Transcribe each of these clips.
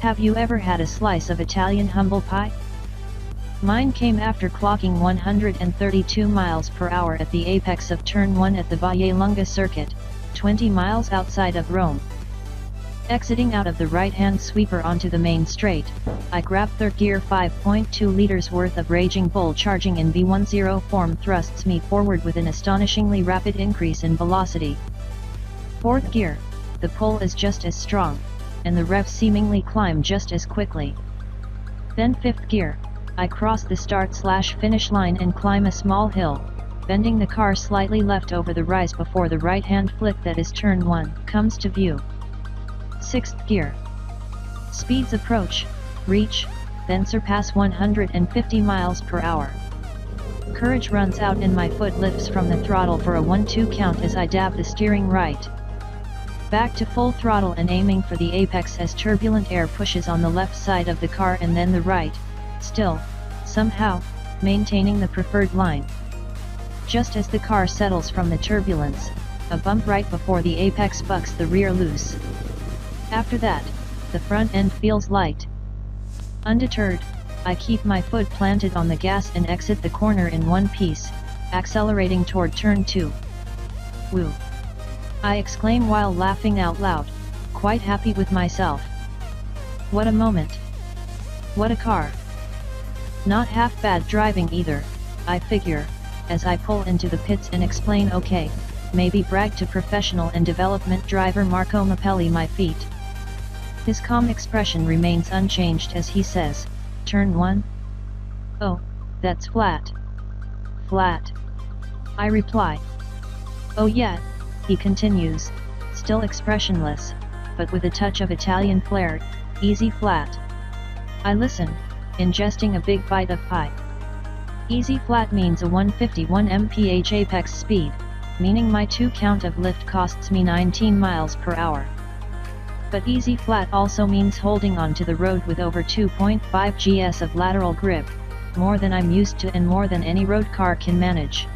Have you ever had a slice of Italian humble pie? Mine came after clocking 132 miles per hour at the apex of Turn 1 at the Valle Lunga circuit, 20 miles outside of Rome. Exiting out of the right-hand sweeper onto the main straight, I grabbed third gear. 5.2 liters worth of Raging Bull charging in V10 form thrusts me forward with an astonishingly rapid increase in velocity. Fourth gear, the pull is just as strong, and the revs seemingly climb just as quickly. Then fifth gear, I cross the start/finish line and climb a small hill, bending the car slightly left over the rise before the right-hand flip that is Turn 1 comes to view. Sixth gear. Speeds approach, reach, then surpass 150 miles per hour. Courage runs out and my foot lifts from the throttle for a 1-2 count as I dab the steering right. Back to full throttle and aiming for the apex as turbulent air pushes on the left side of the car and then the right, still, somehow, maintaining the preferred line. Just as the car settles from the turbulence, a bump right before the apex bucks the rear loose. After that, the front end feels light. Undeterred, I keep my foot planted on the gas and exit the corner in one piece, accelerating toward Turn 2. Woo! I exclaim while laughing out loud, quite happy with myself. What a moment! What a car! Not half bad driving either, I figure, as I pull into the pits and explain okay, maybe brag to professional and development driver Marco Mappelli my feat. His calm expression remains unchanged as he says, Turn 1? Oh, that's flat. Flat. I reply. Oh yeah, he continues, still expressionless, but with a touch of Italian flair, easy flat. I listen, ingesting a big bite of pie. Easy flat means a 151 mph apex speed, meaning my 2 count of lift costs me 19 miles per hour. But easy flat also means holding on to the road with over 2.5 gs of lateral grip, more than I'm used to and more than any road car can manage.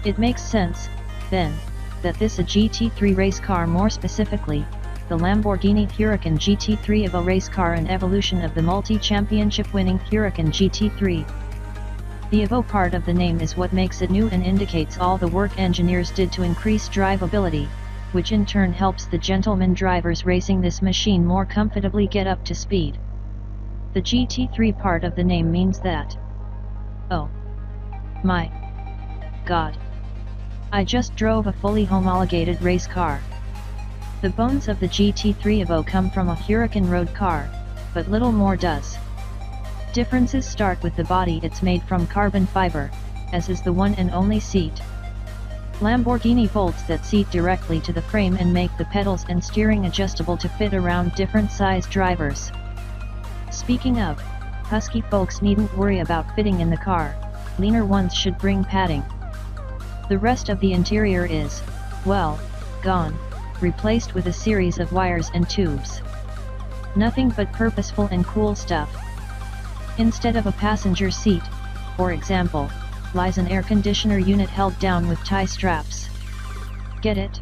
It makes sense, then, that this a GT3 race car, more specifically, the Lamborghini Huracan GT3 Evo race car, an evolution of the multi-championship winning Huracan GT3. The Evo part of the name is what makes it new and indicates all the work engineers did to increase drivability, which in turn helps the gentleman drivers racing this machine more comfortably get up to speed. The GT3 part of the name means that. Oh my God. I just drove a fully homologated race car. The bones of the GT3 Evo come from a Huracan road car, but little more does. Differences start with the body. It's made from carbon fiber, as is the one and only seat. Lamborghini bolts that seat directly to the frame and make the pedals and steering adjustable to fit around different size drivers. Speaking of, husky folks needn't worry about fitting in the car, leaner ones should bring padding. The rest of the interior is, well, gone, replaced with a series of wires and tubes. Nothing but purposeful and cool stuff. Instead of a passenger seat, for example, lies an air conditioner unit held down with tie straps. Get it?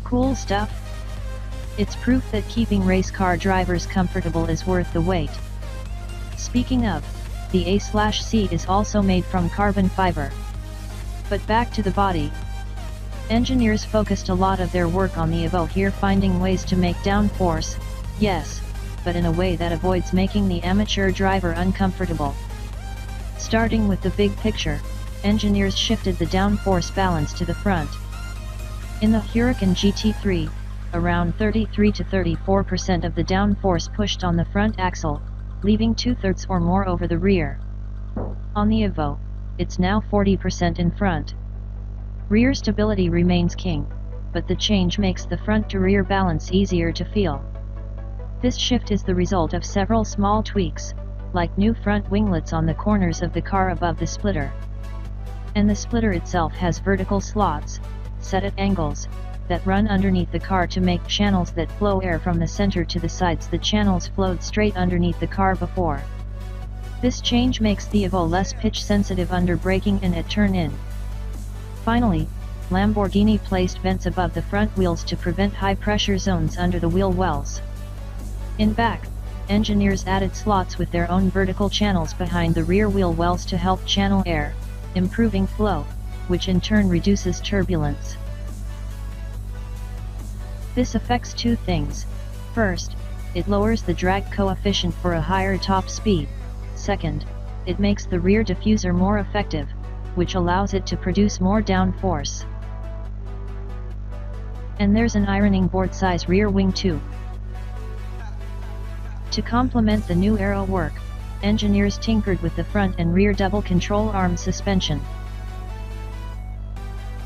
Cool stuff? It's proof that keeping race car drivers comfortable is worth the wait. Speaking of, the A/C is also made from carbon fiber. But back to the body. Engineers focused a lot of their work on the Evo here, finding ways to make downforce, yes, but in a way that avoids making the amateur driver uncomfortable. Starting with the big picture, engineers shifted the downforce balance to the front. In the Huracan GT3, around 33 to 34% of the downforce pushed on the front axle, leaving 2/3 or more over the rear. On the Evo, it's now 40% in front. Rear stability remains king, but the change makes the front to rear balance easier to feel. This shift is the result of several small tweaks, like new front winglets on the corners of the car above the splitter. And the splitter itself has vertical slots, set at angles, that run underneath the car to make channels that flow air from the center to the sides. The channels flowed straight underneath the car before. This change makes the Evo less pitch sensitive under braking and at turn-in. Finally, Lamborghini placed vents above the front wheels to prevent high pressure zones under the wheel wells. In back, engineers added slots with their own vertical channels behind the rear wheel wells to help channel air, improving flow, which in turn reduces turbulence. This affects two things. First, it lowers the drag coefficient for a higher top speed. Second, it makes the rear diffuser more effective, which allows it to produce more downforce. And there's an ironing board size rear wing too. To complement the new aero work, engineers tinkered with the front and rear double control arm suspension.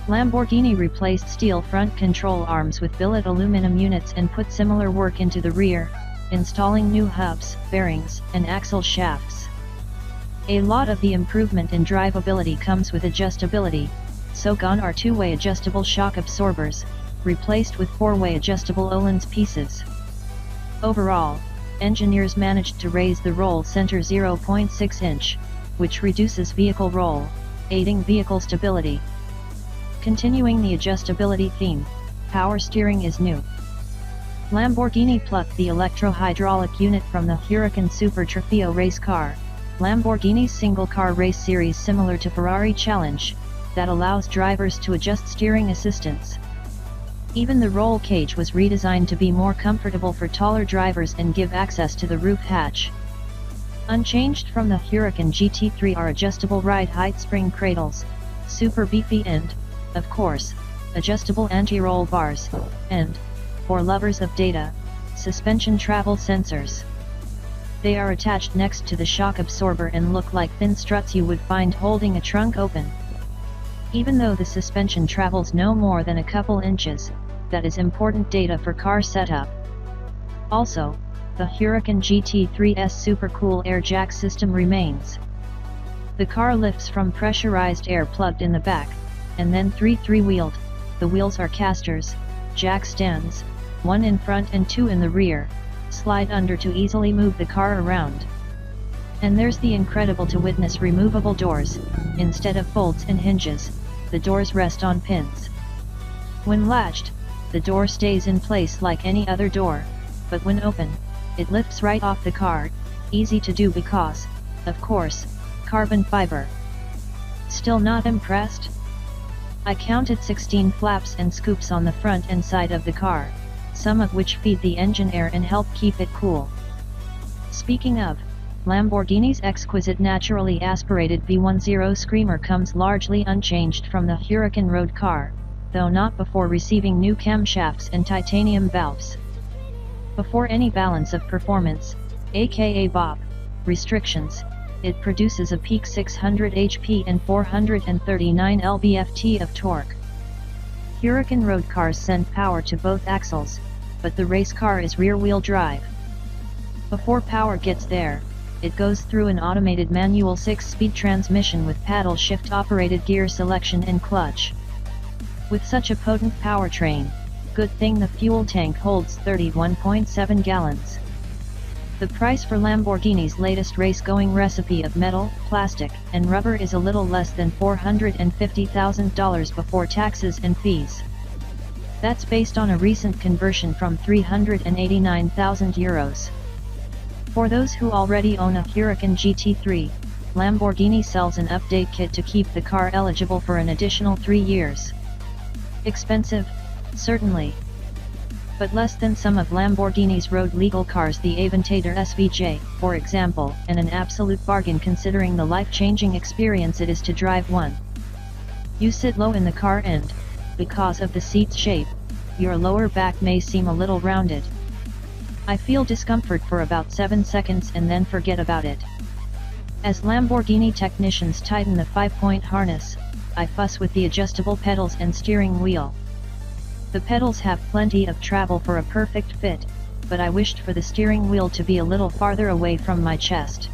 Lamborghini replaced steel front control arms with billet aluminum units and put similar work into the rear, installing new hubs, bearings, and axle shafts. A lot of the improvement in drivability comes with adjustability, so gone are two-way adjustable shock absorbers, replaced with four-way adjustable Öhlins pieces. Overall, engineers managed to raise the roll center 0.6 inch, which reduces vehicle roll, aiding vehicle stability. Continuing the adjustability theme, power steering is new. Lamborghini plucked the electro-hydraulic unit from the Huracan Super Trofeo race car, Lamborghini's single-car race series similar to Ferrari Challenge, that allows drivers to adjust steering assistance. Even the roll cage was redesigned to be more comfortable for taller drivers and give access to the roof hatch. Unchanged from the Huracan GT3 are adjustable ride height spring cradles, super beefy and, of course, adjustable anti-roll bars, and, for lovers of data, suspension travel sensors. They are attached next to the shock absorber and look like thin struts you would find holding a trunk open. Even though the suspension travels no more than a couple inches, that is important data for car setup. Also, the Huracan GT3's super cool air jack system remains. The car lifts from pressurized air plugged in the back, and then three-wheeled. The wheels are casters, jack stands, one in front and two in the rear, slide under to easily move the car around. And there's the incredible to witness removable doors. Instead of bolts and hinges, the doors rest on pins. When latched, the door stays in place like any other door, but when open, it lifts right off the car, easy to do because, of course, carbon fiber. Still not impressed? I counted 16 flaps and scoops on the front and side of the car, some of which feed the engine air and help keep it cool. Speaking of, Lamborghini's exquisite naturally aspirated V10 Screamer comes largely unchanged from the Huracan road car, though not before receiving new camshafts and titanium valves. Before any balance of performance, aka BOP, restrictions, it produces a peak 600 HP and 439 lb-ft of torque. Huracan road cars send power to both axles, but the race car is rear-wheel drive. Before power gets there, it goes through an automated manual 6-speed transmission with paddle shift-operated gear selection and clutch. With such a potent powertrain, good thing the fuel tank holds 31.7 gallons. The price for Lamborghini's latest race-going recipe of metal, plastic, and rubber is a little less than $450,000 before taxes and fees. That's based on a recent conversion from 389,000 euros. For those who already own a Huracan GT3, Lamborghini sells an update kit to keep the car eligible for an additional 3 years. Expensive? Certainly. But less than some of Lamborghini's road-legal cars, the Aventador SVJ, for example, and an absolute bargain considering the life-changing experience it is to drive one. You sit low in the car and, because of the seat's shape, your lower back may seem a little rounded. I feel discomfort for about 7 seconds and then forget about it. As Lamborghini technicians tighten the 5-point harness, I fuss with the adjustable pedals and steering wheel. The pedals have plenty of travel for a perfect fit, but I wished for the steering wheel to be a little farther away from my chest.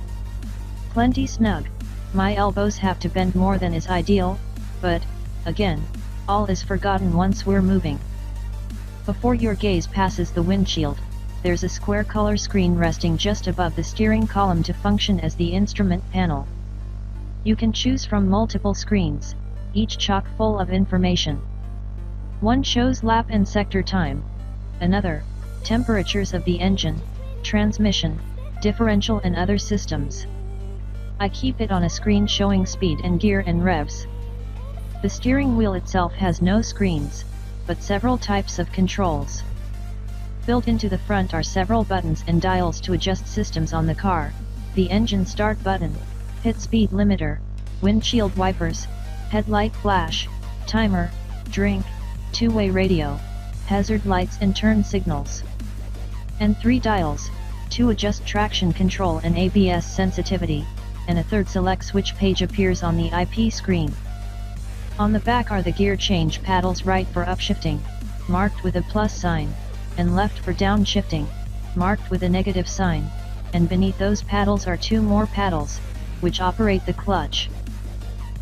Plenty snug. My elbows have to bend more than is ideal, but, again, all is forgotten once we're moving. Before your gaze passes the windshield, there's a square color screen resting just above the steering column to function as the instrument panel. You can choose from multiple screens, each chock full of information. One shows lap and sector time. Another, temperatures of the engine, transmission, differential and other systems. I keep it on a screen showing speed and gear and revs. The steering wheel itself has no screens, but several types of controls. Built into the front are several buttons and dials to adjust systems on the car: the engine start button, pit speed limiter, windshield wipers, headlight flash, timer, drink, two-way radio, hazard lights and turn signals. And 3 dials, to adjust traction control and ABS sensitivity, and a third select which page appears on the IP screen. On the back are the gear change paddles, right for upshifting, marked with a plus sign, and left for downshifting, marked with a negative sign, and beneath those paddles are 2 more paddles, which operate the clutch.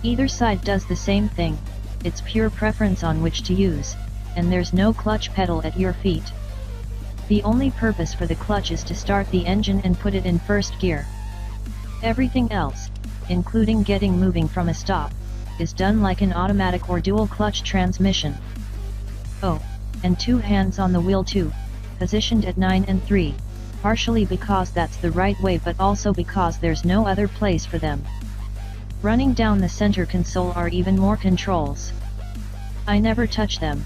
Either side does the same thing, it's pure preference on which to use, and there's no clutch pedal at your feet. The only purpose for the clutch is to start the engine and put it in first gear. Everything else, including getting moving from a stop, is done like an automatic or dual clutch transmission. Oh, and 2 hands on the wheel too, positioned at 9 and 3, partially because that's the right way but also because there's no other place for them. Running down the center console are even more controls. I never touch them.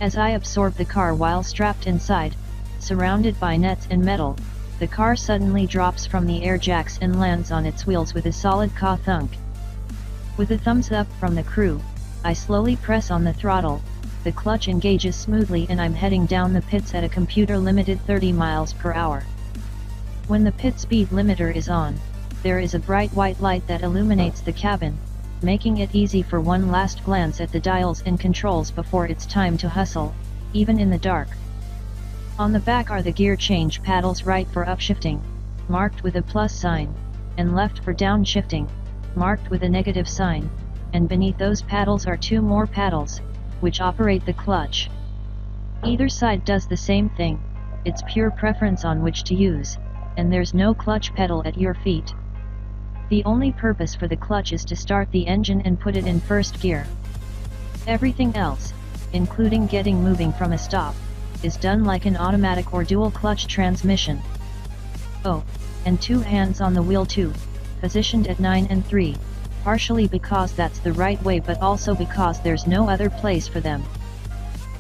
As I absorb the car while strapped inside, surrounded by nets and metal, the car suddenly drops from the air jacks and lands on its wheels with a solid caw thunk. With a thumbs up from the crew, I slowly press on the throttle, the clutch engages smoothly and I'm heading down the pits at a computer-limited 30 miles per hour. When the pit speed limiter is on, there is a bright white light that illuminates the cabin, making it easy for one last glance at the dials and controls before it's time to hustle, even in the dark. On the back are the gear change paddles, right for upshifting, marked with a plus sign, and left for downshifting, marked with a negative sign, and beneath those paddles are 2 more paddles, which operate the clutch. Either side does the same thing, it's pure preference on which to use, and there's no clutch pedal at your feet. The only purpose for the clutch is to start the engine and put it in first gear. Everything else, including getting moving from a stop, is done like an automatic or dual clutch transmission. Oh, and 2 hands on the wheel too, positioned at 9 and 3, partially because that's the right way but also because there's no other place for them.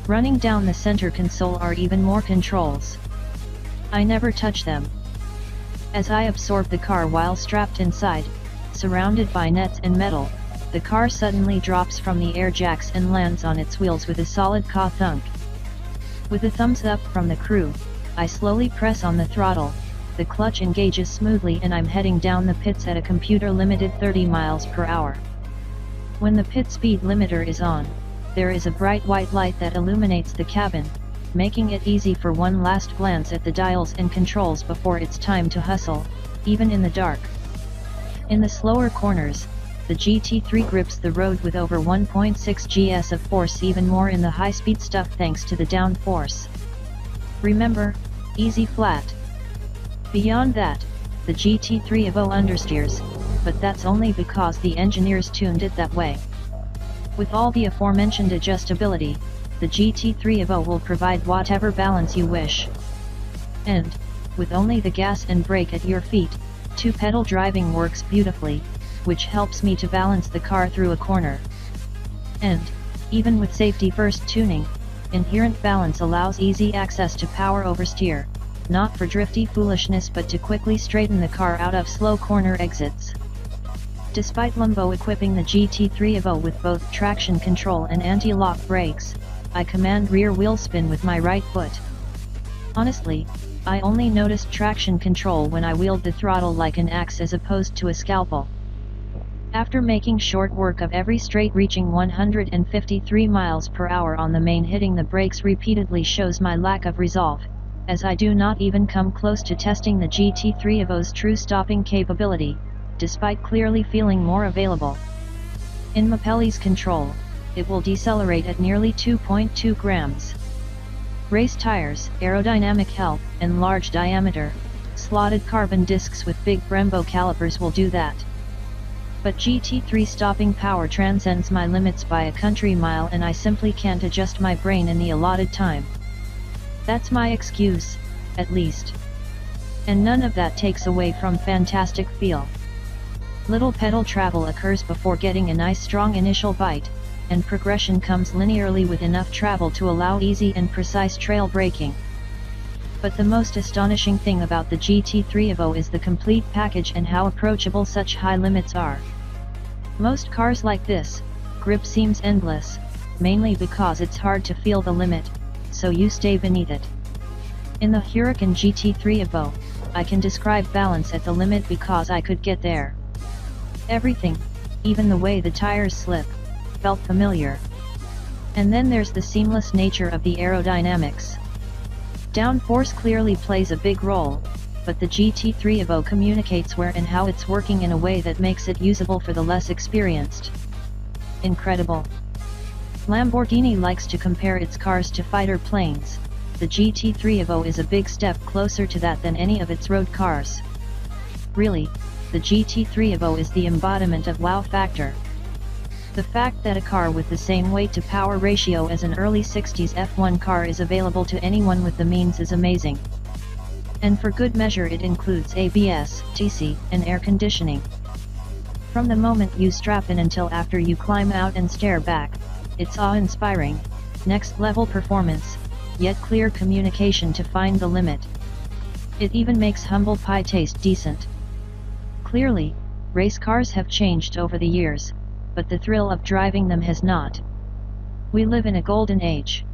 Running down the center console are even more controls. I never touch them. As I absorb the car while strapped inside, surrounded by nets and metal, the car suddenly drops from the air jacks and lands on its wheels with a solid caw thunk. With a thumbs up from the crew, I slowly press on the throttle, the clutch engages smoothly and I'm heading down the pits at a computer-limited 30 miles per hour. When the pit speed limiter is on, there is a bright white light that illuminates the cabin, making it easy for one last glance at the dials and controls before it's time to hustle, even in the dark. In the slower corners, the GT3 grips the road with over 1.6 gs of force, even more in the high-speed stuff thanks to the downforce. Remember, easy flat. Beyond that, the GT3 Evo understeers, but that's only because the engineers tuned it that way. With all the aforementioned adjustability, the GT3 Evo will provide whatever balance you wish. And, with only the gas and brake at your feet, 2-pedal driving works beautifully, which helps me to balance the car through a corner. And, even with safety-first tuning, inherent balance allows easy access to power oversteer, not for drifty foolishness but to quickly straighten the car out of slow corner exits. Despite Lambo equipping the GT3 Evo with both traction control and anti-lock brakes, I command rear wheel spin with my right foot. Honestly, I only noticed traction control when I wheeled the throttle like an axe as opposed to a scalpel. After making short work of every straight, reaching 153 miles per hour on the main, hitting the brakes repeatedly shows my lack of resolve, as I do not even come close to testing the GT3 Evo's true stopping capability, despite clearly feeling more available. In Mapelli's control, it will decelerate at nearly 2.2 grams. Race tires, aerodynamic health, and large diameter, slotted carbon discs with big Brembo calipers will do that. But GT3 stopping power transcends my limits by a country mile and I simply can't adjust my brain in the allotted time. That's my excuse, at least. And none of that takes away from fantastic feel. Little pedal travel occurs before getting a nice strong initial bite, and progression comes linearly with enough travel to allow easy and precise trail braking. But the most astonishing thing about the GT3 Evo is the complete package and how approachable such high limits are. Most cars like this, grip seems endless, mainly because it's hard to feel the limit, so you stay beneath it. In the Huracan GT3 Evo, I can describe balance at the limit because I could get there. Everything, even the way the tires slip, felt familiar. And then there's the seamless nature of the aerodynamics. Downforce clearly plays a big role, but the GT3 Evo communicates where and how it's working in a way that makes it usable for the less experienced. Incredible. Lamborghini likes to compare its cars to fighter planes. The GT3 Evo is a big step closer to that than any of its road cars. Really, the GT3 Evo is the embodiment of wow factor. The fact that a car with the same weight-to-power ratio as an early 60s F1 car is available to anyone with the means is amazing. And for good measure it includes ABS, TC, and air conditioning. From the moment you strap in until after you climb out and stare back, it's awe-inspiring, next-level performance, yet clear communication to find the limit. It even makes humble pie taste decent. Clearly, race cars have changed over the years, but the thrill of driving them has not. We live in a golden age.